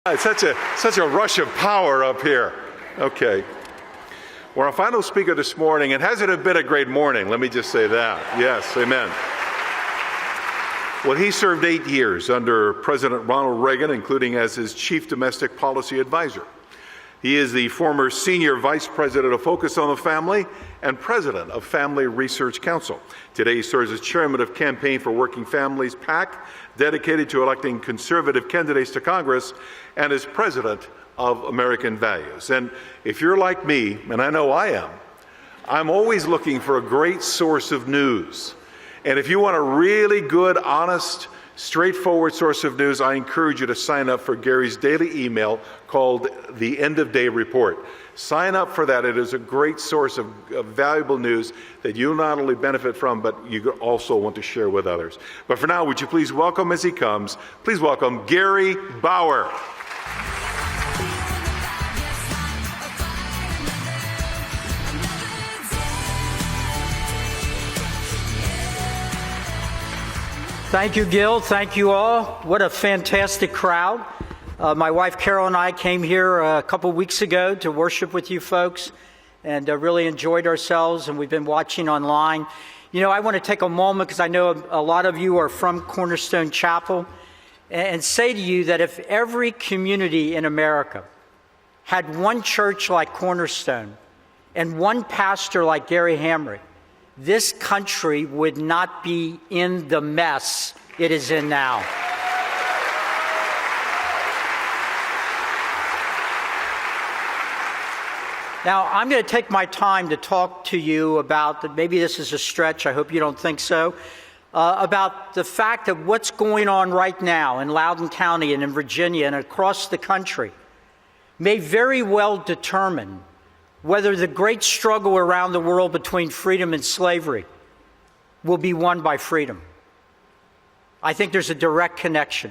It's such a rush of power up here. Okay. Well, our final speaker this morning, and hasn't it been a great morning? Let me just say that. Yes, amen. Well, he served 8 years under President Ronald Reagan, including as his chief domestic policy advisor. He is the former senior vice president of Focus on the Family and president of Family Research Council. Today, he serves as chairman of Campaign for Working Families, PAC, dedicated to electing conservative candidates to Congress, and is president of American Values. And if you're like me, and I know I am, I'm always looking for a great source of news. And if you want a really good, honest, straightforward source of news, I encourage you to sign up for Gary's daily email called the End of Day Report. Sign up for that. It is a great source of valuable news that you'll not only benefit from, but you also want to share with others. But for now, would you please welcome as he comes, please welcome Gary Bauer. Thank you, Gil. Thank you all. What a fantastic crowd. My wife Carol and I came here a couple weeks ago to worship with you folks and really enjoyed ourselves, and we've been watching online. You know, I want to take a moment because I know a lot of you are from Cornerstone Chapel and say to you that if every community in America had one church like Cornerstone and one pastor like Gary Hamrick, this country would not be in the mess it is in now. Now, I'm going to take my time to talk to you about, maybe this is a stretch, I hope you don't think so, about the fact that what's going on right now in Loudoun County and in Virginia and across the country may very well determine whether the great struggle around the world between freedom and slavery will be won by freedom. I think there's a direct connection.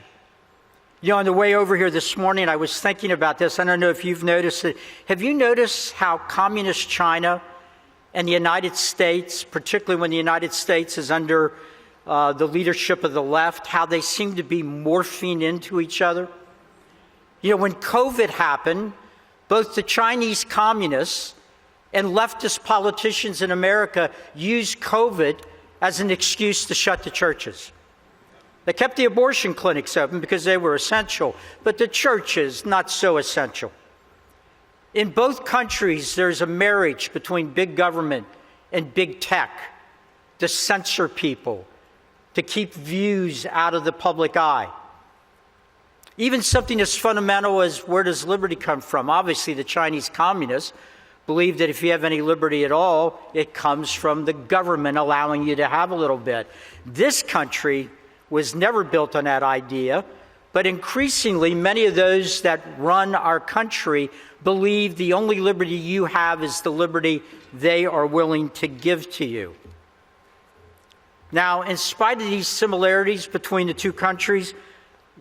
You know, on the way over here this morning, I was thinking about this. I don't know if you've noticed it. Have you noticed how communist China and the United States, particularly when the United States is under the leadership of the left, how they seem to be morphing into each other? You know, when COVID happened, both the Chinese communists and leftist politicians in America used COVID as an excuse to shut the churches. They kept the abortion clinics open because they were essential, but the churches, not so essential. In both countries, there's a marriage between big government and big tech to censor people, to keep views out of the public eye. Even something as fundamental as where does liberty come from? Obviously, the Chinese communists believe that if you have any liberty at all, it comes from the government allowing you to have a little bit. This country was never built on that idea, but increasingly many of those that run our country believe the only liberty you have is the liberty they are willing to give to you. Now, in spite of these similarities between the two countries,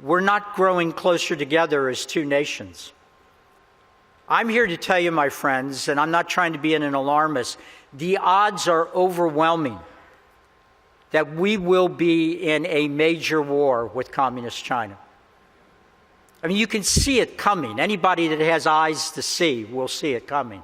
we're not growing closer together as two nations. I'm here to tell you, my friends, and I'm not trying to be an alarmist, the odds are overwhelming that we will be in a major war with communist China. I mean, you can see it coming. Anybody that has eyes to see will see it coming.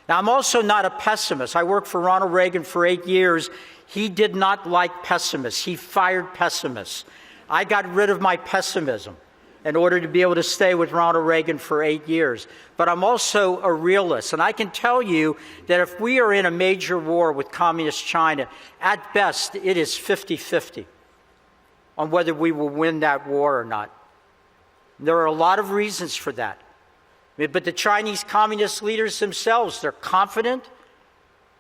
Now, I'm also not a pessimist. I worked for Ronald Reagan for 8 years. He did not like pessimists. He fired pessimists. I got rid of my pessimism in order to be able to stay with Ronald Reagan for 8 years. But I'm also a realist, and I can tell you that if we are in a major war with communist China, at best it is 50-50 on whether we will win that war or not. There are a lot of reasons for that. But the Chinese communist leaders themselves, they're confident,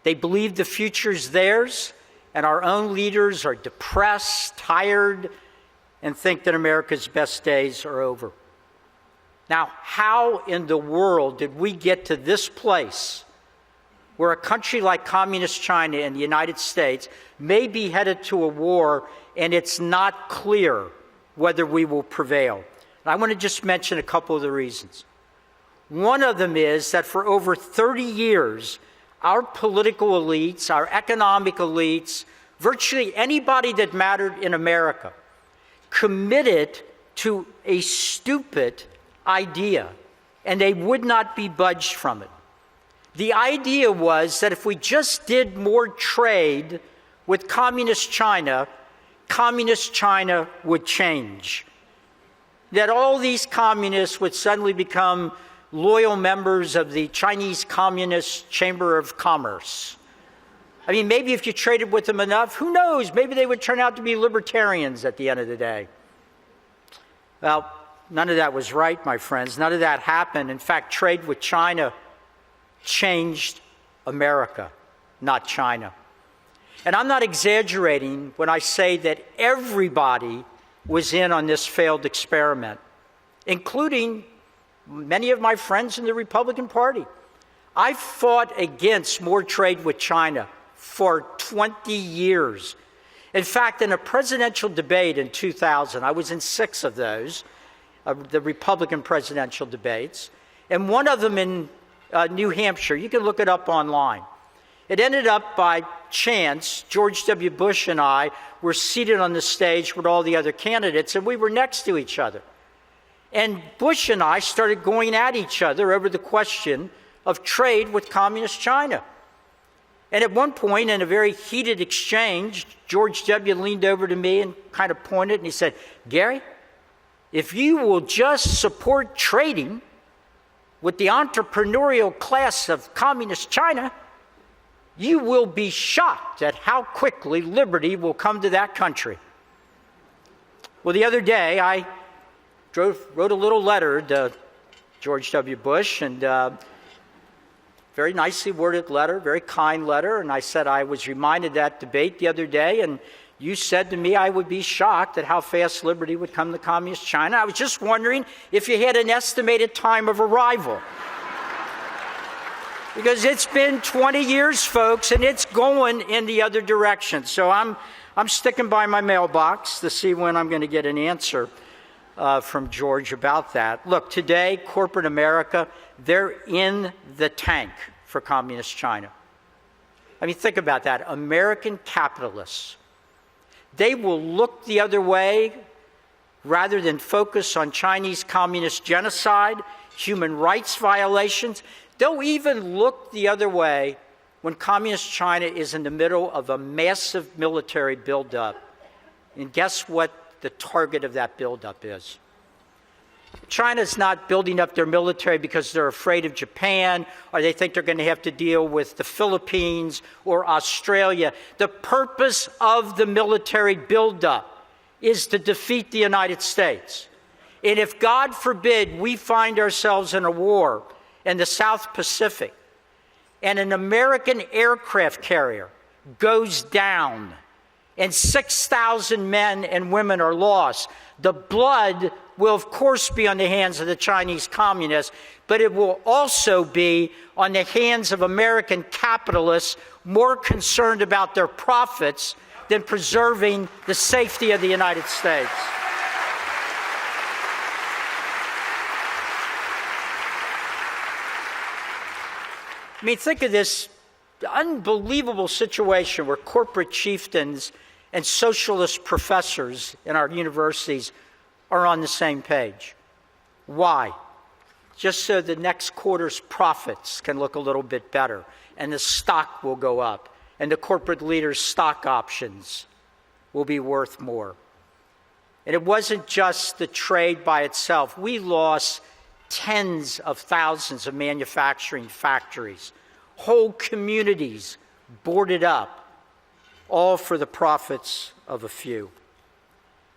they believe the future is theirs, and our own leaders are depressed, tired, and think that America's best days are over. Now, how in the world did we get to this place where a country like communist China and the United States may be headed to a war and it's not clear whether we will prevail? And I want to just mention a couple of the reasons. One of them is that for over 30 years, our political elites, our economic elites, virtually anybody that mattered in America, committed to a stupid idea, and they would not be budged from it. The idea was that if we just did more trade with communist China would change. That all these communists would suddenly become loyal members of the Chinese Communist Chamber of Commerce. I mean, maybe if you traded with them enough, who knows, maybe they would turn out to be libertarians at the end of the day. Well, none of that was right, my friends. None of that happened. In fact, trade with China changed America, not China. And I'm not exaggerating when I say that everybody was in on this failed experiment, including many of my friends in the Republican Party. I fought against more trade with China for 20 years. In fact, in a presidential debate in 2000, I was in 6 of those, the Republican presidential debates, and one of them in New Hampshire. You can look it up online. It ended up by chance, George W. Bush and I were seated on the stage with all the other candidates, and we were next to each other. And Bush and I started going at each other over the question of trade with communist China. And at one point, in a very heated exchange, George W. leaned over to me and kind of pointed, and he said, "Gary, if you will just support trading with the entrepreneurial class of communist China, you will be shocked at how quickly liberty will come to that country." Well, the other day, I wrote a little letter to George W. Bush, and very nicely worded letter, very kind letter, and I said I was reminded of that debate the other day, and you said to me I would be shocked at how fast liberty would come to communist China. I was just wondering if you had an estimated time of arrival. Because it's been 20 years, folks, and it's going in the other direction. So I'm sticking by my mailbox to see when I'm going to get an answer from George about that. Look, today, corporate America, they're in the tank for communist China. I mean, think about that. American capitalists, they will look the other way rather than focus on Chinese communist genocide, human rights violations. They'll even look the other way when communist China is in the middle of a massive military buildup. And guess what the target of that buildup is? China's not building up their military because they're afraid of Japan, or they think they're going to have to deal with the Philippines or Australia. The purpose of the military buildup is to defeat the United States. And if, God forbid, we find ourselves in a war in the South Pacific, and an American aircraft carrier goes down, and 6,000 men and women are lost, the blood will, of course, be on the hands of the Chinese communists, but it will also be on the hands of American capitalists more concerned about their profits than preserving the safety of the United States. I mean, think of this unbelievable situation where corporate chieftains and socialist professors in our universities are on the same page. Why? Just so the next quarter's profits can look a little bit better, and the stock will go up, and the corporate leaders' stock options will be worth more. And it wasn't just the trade by itself. We lost tens of thousands of manufacturing factories, whole communities boarded up, all for the profits of a few.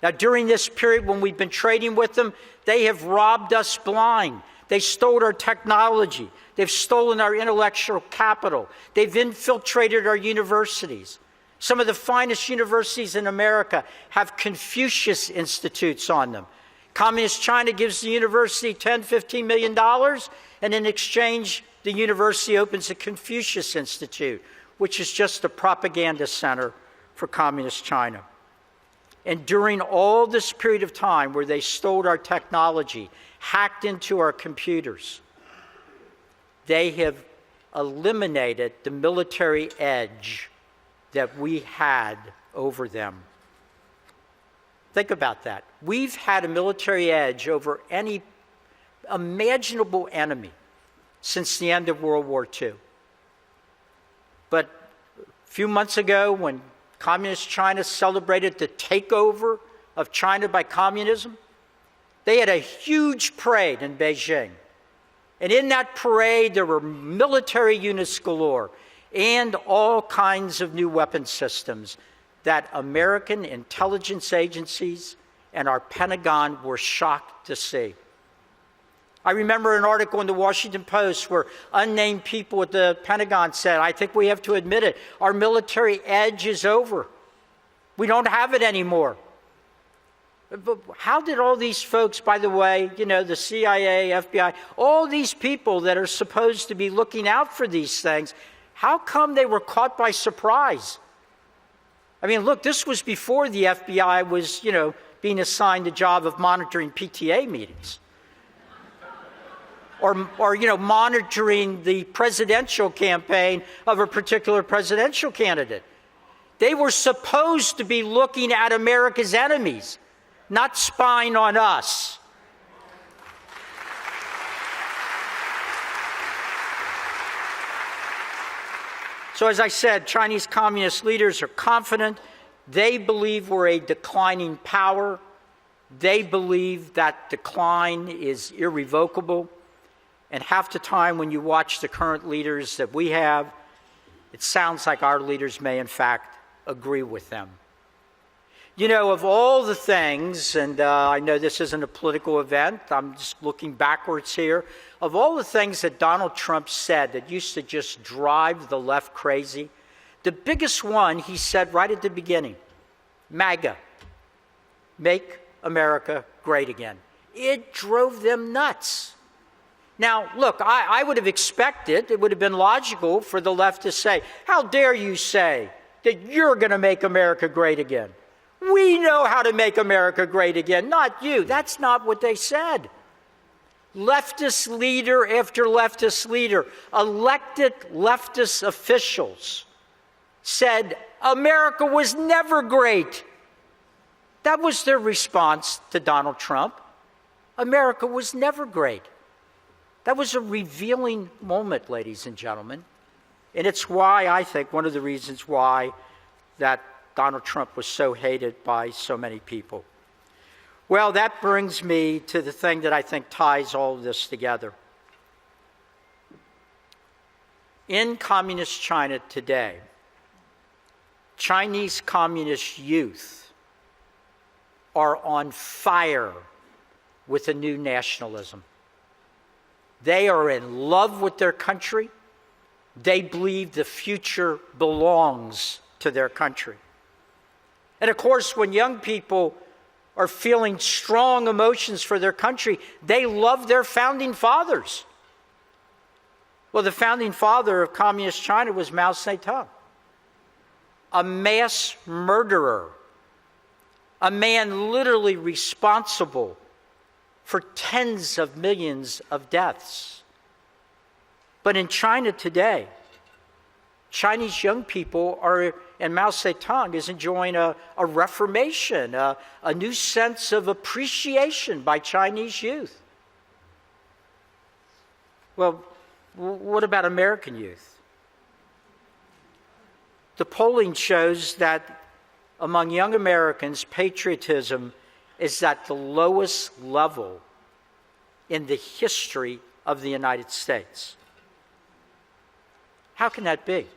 Now, during this period when we've been trading with them, they have robbed us blind. They stole our technology. They've stolen our intellectual capital. They've infiltrated our universities. Some of the finest universities in America have Confucius Institutes on them. Communist China gives the university $10, $15 million, and in exchange, the university opens a Confucius Institute, which is just a propaganda center for Communist China. And during all this period of time where they stole our technology, hacked into our computers, they have eliminated the military edge that we had over them. Think about that. We've had a military edge over any imaginable enemy since the end of World War II. But a few months ago, when Communist China celebrated the takeover of China by communism, they had a huge parade in Beijing. And in that parade, there were military units galore and all kinds of new weapon systems that American intelligence agencies and our Pentagon were shocked to see. I remember an article in the Washington Post where unnamed people at the Pentagon said, I think we have to admit it, our military edge is over. We don't have it anymore. But how did all these folks, by the way, the CIA, FBI, all these people that are supposed to be looking out for these things, how come they were caught by surprise? I mean, look, this was before the FBI was, being assigned the job of monitoring PTA meetings. Or monitoring the presidential campaign of a particular presidential candidate. They were supposed to be looking at America's enemies, not spying on us. So as I said, Chinese communist leaders are confident. They believe we're a declining power. They believe that decline is irrevocable. And half the time when you watch the current leaders that we have, it sounds like our leaders may in fact agree with them. Of all the things, and I know this isn't a political event, I'm just looking backwards here, of all the things that Donald Trump said that used to just drive the left crazy, the biggest one he said right at the beginning, MAGA, Make America Great Again. It drove them nuts. Now, look, I would have expected, it would have been logical for the left to say, how dare you say that you're going to make America great again? We know how to make America great again, not you. That's not what they said. Leftist leader after leftist leader, elected leftist officials said America was never great. That was their response to Donald Trump. America was never great. That was a revealing moment, ladies and gentlemen. And it's why, I think, one of the reasons why that Donald Trump was so hated by so many people. Well, that brings me to the thing that I think ties all of this together. In communist China today, Chinese communist youth are on fire with a new nationalism. They are in love with their country. They believe the future belongs to their country. And of course, when young people are feeling strong emotions for their country, they love their founding fathers. Well, the founding father of communist China was Mao Zedong, a mass murderer, a man literally responsible for tens of millions of deaths. But in China today, Chinese young people are, and Mao Zedong is enjoying a reformation, a new sense of appreciation by Chinese youth. Well, what about American youth? The polling shows that among young Americans, patriotism is at the lowest level in the history of the United States. How can that be?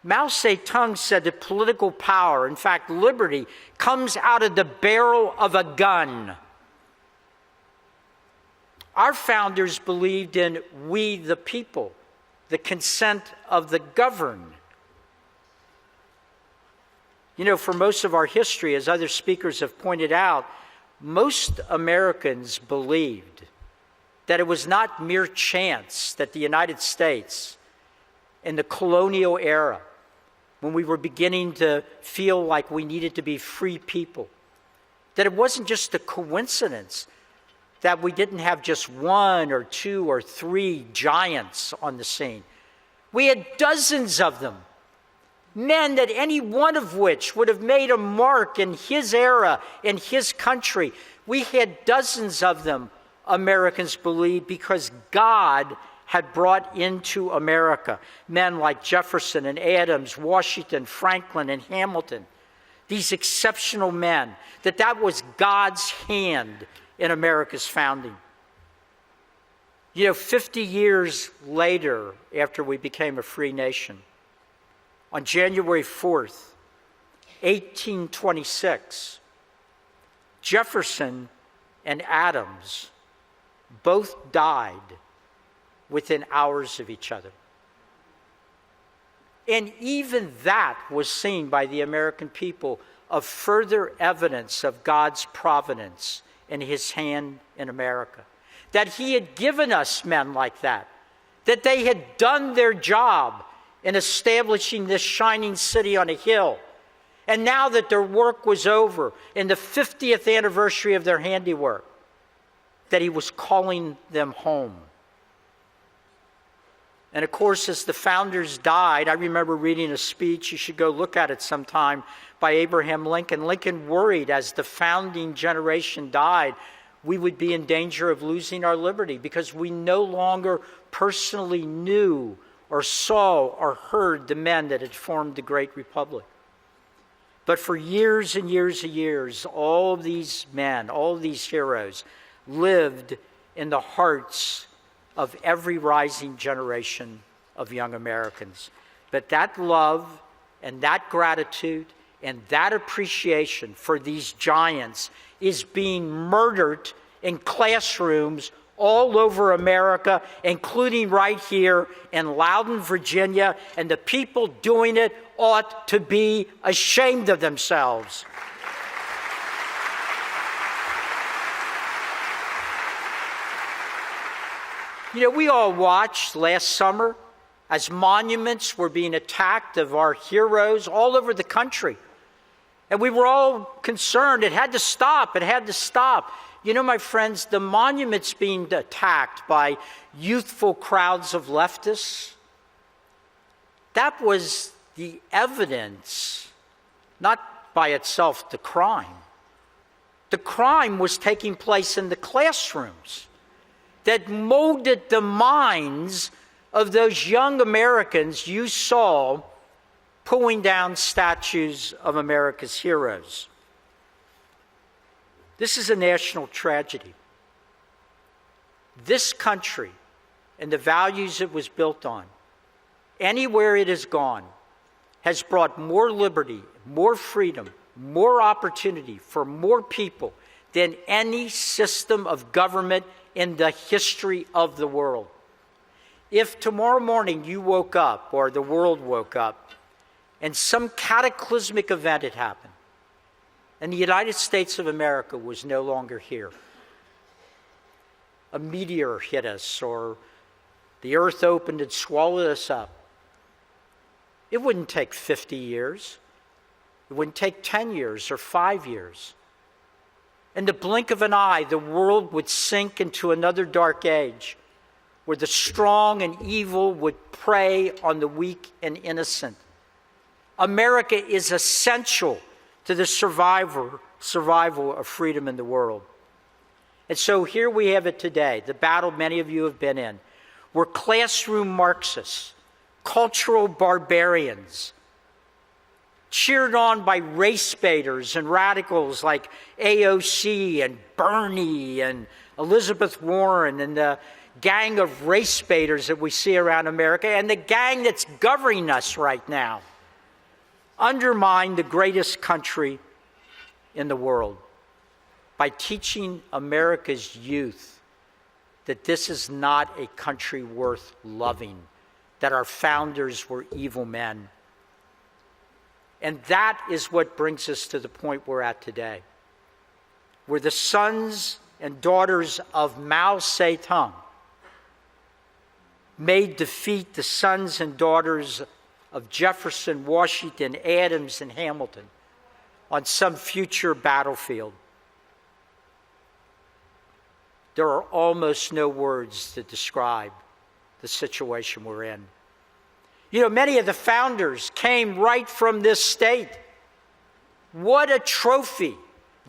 Mao Zedong said that political power, in fact liberty, comes out of the barrel of a gun. Our founders believed in we the people, the consent of the governed. For most of our history, as other speakers have pointed out, most Americans believed that it was not mere chance that the United States, in the colonial era, when we were beginning to feel like we needed to be free people, that it wasn't just a coincidence that we didn't have just one or two or three giants on the scene. We had dozens of them. men that any one of which would have made a mark in his era, in his country. We had dozens of them, Americans believed, because God had brought into America men like Jefferson and Adams, Washington, Franklin, and Hamilton. These exceptional men, that was God's hand in America's founding. 50 years later, after we became a free nation, on January 4th, 1826, Jefferson and Adams both died within hours of each other. And even that was seen by the American people of further evidence of God's providence and his hand in America. That he had given us men like that they had done their job in establishing this shining city on a hill. And now that their work was over, in the 50th anniversary of their handiwork, that he was calling them home. And of course, as the founders died, I remember reading a speech, you should go look at it sometime, by Abraham Lincoln. Lincoln worried as the founding generation died, we would be in danger of losing our liberty because we no longer personally knew or saw or heard the men that had formed the great republic. But for years and years and years, all of these men, all of these heroes lived in the hearts of every rising generation of young Americans. But that love and that gratitude and that appreciation for these giants is being murdered in classrooms all over America, including right here in Loudoun, Virginia, and the people doing it ought to be ashamed of themselves. We all watched last summer as monuments were being attacked of our heroes all over the country. And we were all concerned. It had to stop. It had to stop. My friends, the monuments being attacked by youthful crowds of leftists, that was the evidence, not by itself the crime. The crime was taking place in the classrooms that molded the minds of those young Americans you saw pulling down statues of America's heroes. This is a national tragedy. This country and the values it was built on, anywhere it has gone, has brought more liberty, more freedom, more opportunity for more people than any system of government in the history of the world. If tomorrow morning you woke up, or the world woke up, and some cataclysmic event had happened, and the United States of America was no longer here, a meteor hit us, or the earth opened and swallowed us up, it wouldn't take 50 years. It wouldn't take 10 years or 5 years. In the blink of an eye, the world would sink into another dark age where the strong and evil would prey on the weak and innocent. America is essential to the survival of freedom in the world. And so here we have it today, the battle many of you have been in, where classroom Marxists, cultural barbarians, cheered on by race baiters and radicals like AOC and Bernie and Elizabeth Warren and the gang of race baiters that we see around America and the gang that's governing us right now, undermine the greatest country in the world by teaching America's youth that this is not a country worth loving, that our founders were evil men. And that is what brings us to the point we're at today, where the sons and daughters of Mao Zedong may defeat the sons and daughters of Jefferson, Washington, Adams, and Hamilton on some future battlefield. There are almost no words to describe the situation we're in. You know, many of the founders came right from this state. What a trophy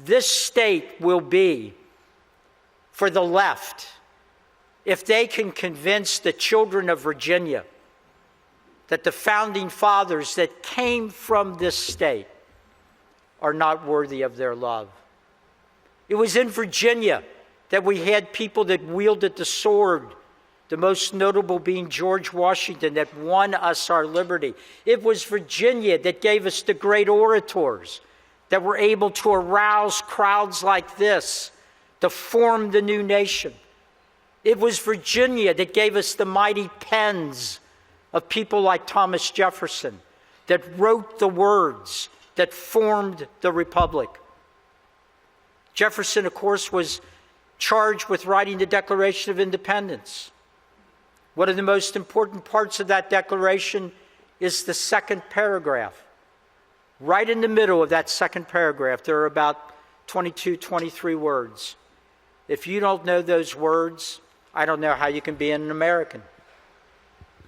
this state will be for the left if they can convince the children of Virginia that the founding fathers that came from this state are not worthy of their love. It was in Virginia that we had people that wielded the sword, the most notable being George Washington, that won us our liberty. It was Virginia that gave us the great orators that were able to arouse crowds like this to form the new nation. It was Virginia that gave us the mighty pens of people like Thomas Jefferson that wrote the words that formed the republic. Jefferson, of course, was charged with writing the Declaration of Independence. One of the most important parts of that declaration is the second paragraph. Right in the middle of that second paragraph, there are about 22, 23 words. If you don't know those words, I don't know how you can be an American.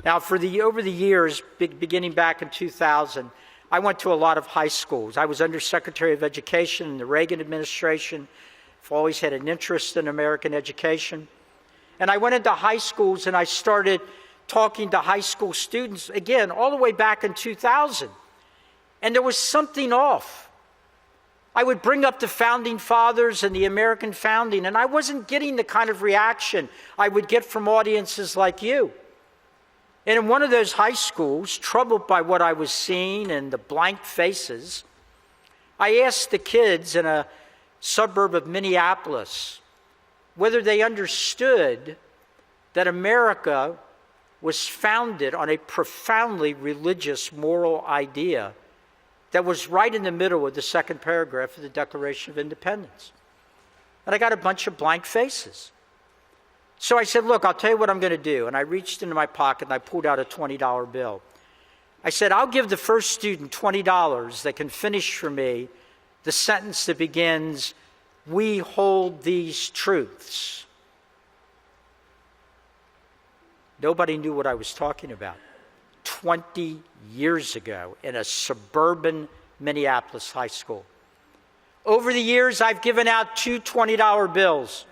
Now, over the years, beginning back in 2000, I went to a lot of high schools. I was Undersecretary of Education in the Reagan administration. I've always had an interest in American education. And I went into high schools and I started talking to high school students, again, all the way back in 2000. And there was something off. I would bring up the founding fathers and the American founding, and I wasn't getting the kind of reaction I would get from audiences like you. And in one of those high schools, troubled by what I was seeing and the blank faces, I asked the kids in a suburb of Minneapolis whether they understood that America was founded on a profoundly religious moral idea that was right in the middle of the second paragraph of the Declaration of Independence. And I got a bunch of blank faces. So I said, look, I'll tell you what I'm going to do. And I reached into my pocket and I pulled out a $20 bill. I said, I'll give the first student $20 that can finish for me the sentence that begins, "We hold these truths." Nobody knew what I was talking about. 20 years ago in a suburban Minneapolis high school. Over the years, I've given out 2 $20 bills.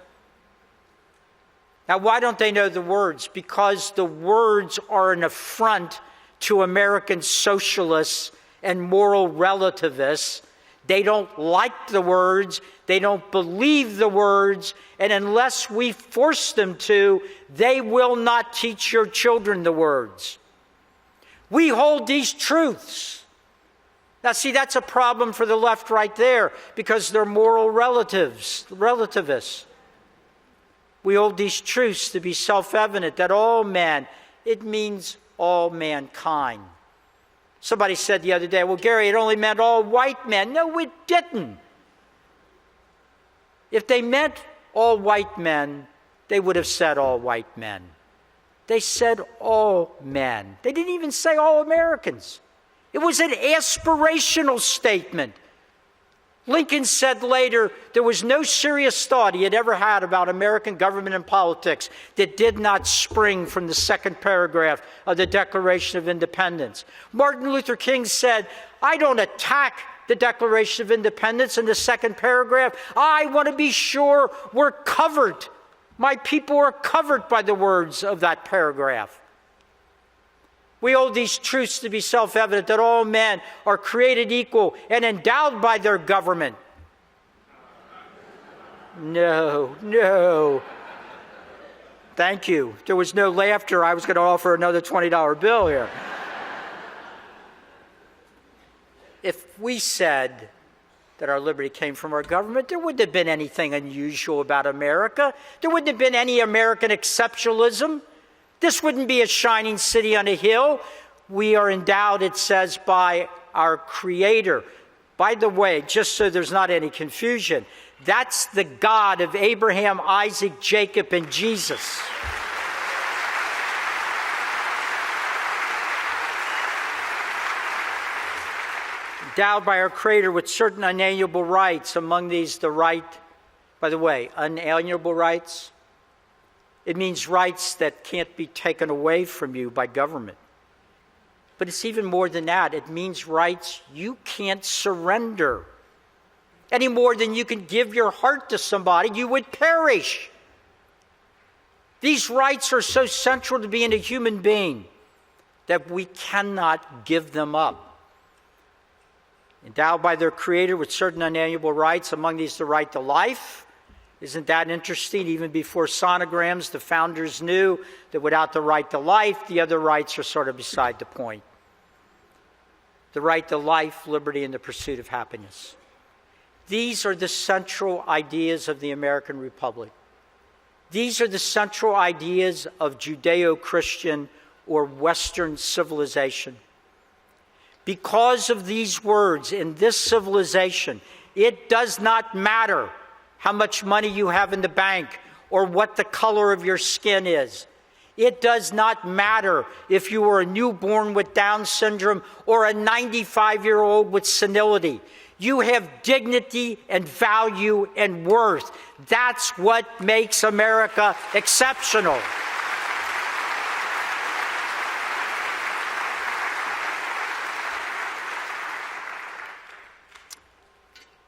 Now, why don't they know the words? Because the words are an affront to American socialists and moral relativists. They don't like the words, they don't believe the words, and unless we force them to, they will not teach your children the words. We hold these truths. Now, see, that's a problem for the left right there, because they're moral relativists. We hold these truths to be self-evident, that all men, it means all mankind. Somebody said the other day, well, Gary, it only meant all white men. No, it didn't. If they meant all white men, they would have said all white men. They said all men. They didn't even say all Americans. It was an aspirational statement. Lincoln said later there was no serious thought he had ever had about American government and politics that did not spring from the second paragraph of the Declaration of Independence. Martin Luther King said, I don't attack the Declaration of Independence in the second paragraph. I want to be sure we're covered. My people are covered by the words of that paragraph. We hold these truths to be self-evident, that all men are created equal and endowed by their government. No. Thank you. There was no laughter. I was going to offer another $20 bill here. If we said that our liberty came from our government, there wouldn't have been anything unusual about America. There wouldn't have been any American exceptionalism. This wouldn't be a shining city on a hill. We are endowed, it says, by our Creator. By the way, just so there's not any confusion, that's the God of Abraham, Isaac, Jacob, and Jesus. Endowed by our Creator with certain unalienable rights, among these the right, by the way, unalienable rights. It means rights that can't be taken away from you by government. But it's even more than that. It means rights you can't surrender. Any more than you can give your heart to somebody, you would perish. These rights are so central to being a human being that we cannot give them up. Endowed by their Creator with certain unalienable rights, among these the right to life. Isn't that interesting? Even before sonograms, the founders knew that without the right to life, the other rights are sort of beside the point. The right to life, liberty, and the pursuit of happiness. These are the central ideas of the American Republic. These are the central ideas of Judeo-Christian or Western civilization. Because of these words in this civilization, it does not matter how much money you have in the bank or what the color of your skin is. It does not matter if you were a newborn with Down syndrome or a 95-year-old with senility. You have dignity and value and worth. That's what makes America exceptional.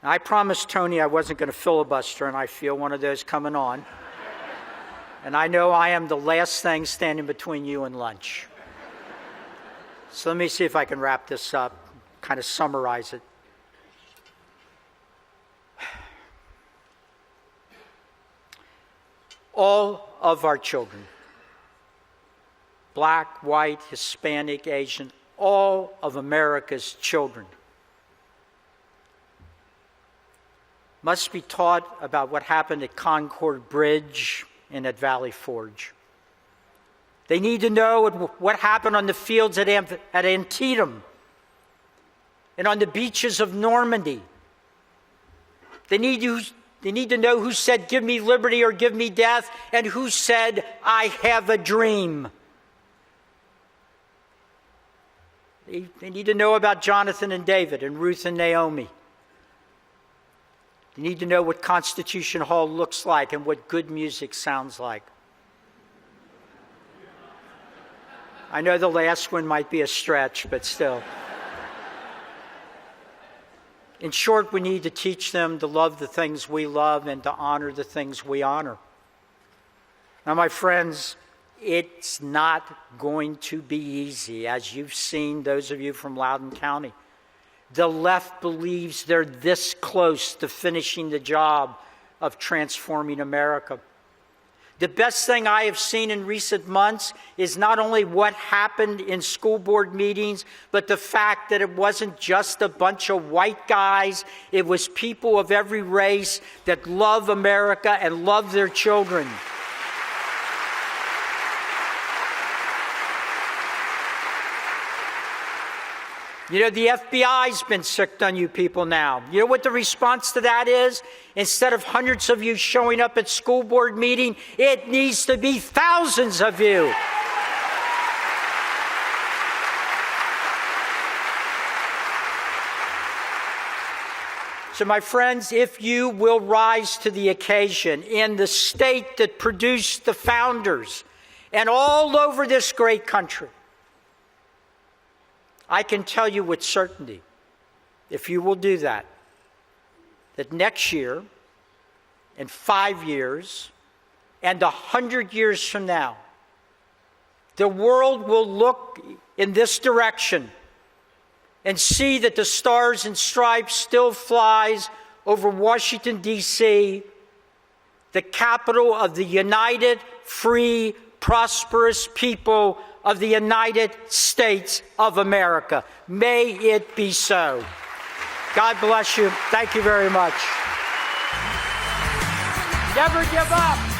I promised Tony I wasn't going to filibuster, and I feel one of those coming on. And I know I am the last thing standing between you and lunch. So let me see if I can wrap this up, kind of summarize it. All of our children, black, white, Hispanic, Asian, all of America's children must be taught about what happened at Concord Bridge and at Valley Forge. They need to know what happened on the fields at Antietam and on the beaches of Normandy. They need to know who said, "Give me liberty or give me death," and who said, "I have a dream." They need to know about Jonathan and David and Ruth and Naomi. You need to know what Constitution Hall looks like and what good music sounds like. I know the last one might be a stretch, but still. In short, we need to teach them to love the things we love and to honor the things we honor. Now, my friends, it's not going to be easy, as you've seen, those of you from Loudoun County. The left believes they're this close to finishing the job of transforming America. The best thing I have seen in recent months is not only what happened in school board meetings, but the fact that it wasn't just a bunch of white guys. It was people of every race that love America and love their children. You know, the FBI's been sick on you people now. You know what the response to that is? Instead of hundreds of you showing up at school board meeting, it needs to be thousands of you. So, my friends, if you will rise to the occasion in the state that produced the founders and all over this great country, I can tell you with certainty, if you will do that next year, and 5 years, and 100 years from now, the world will look in this direction and see that the Stars and Stripes still flies over Washington, D.C., the capital of the united, free, prosperous people of the United States of America. May it be so. God bless you. Thank you very much. Never give up.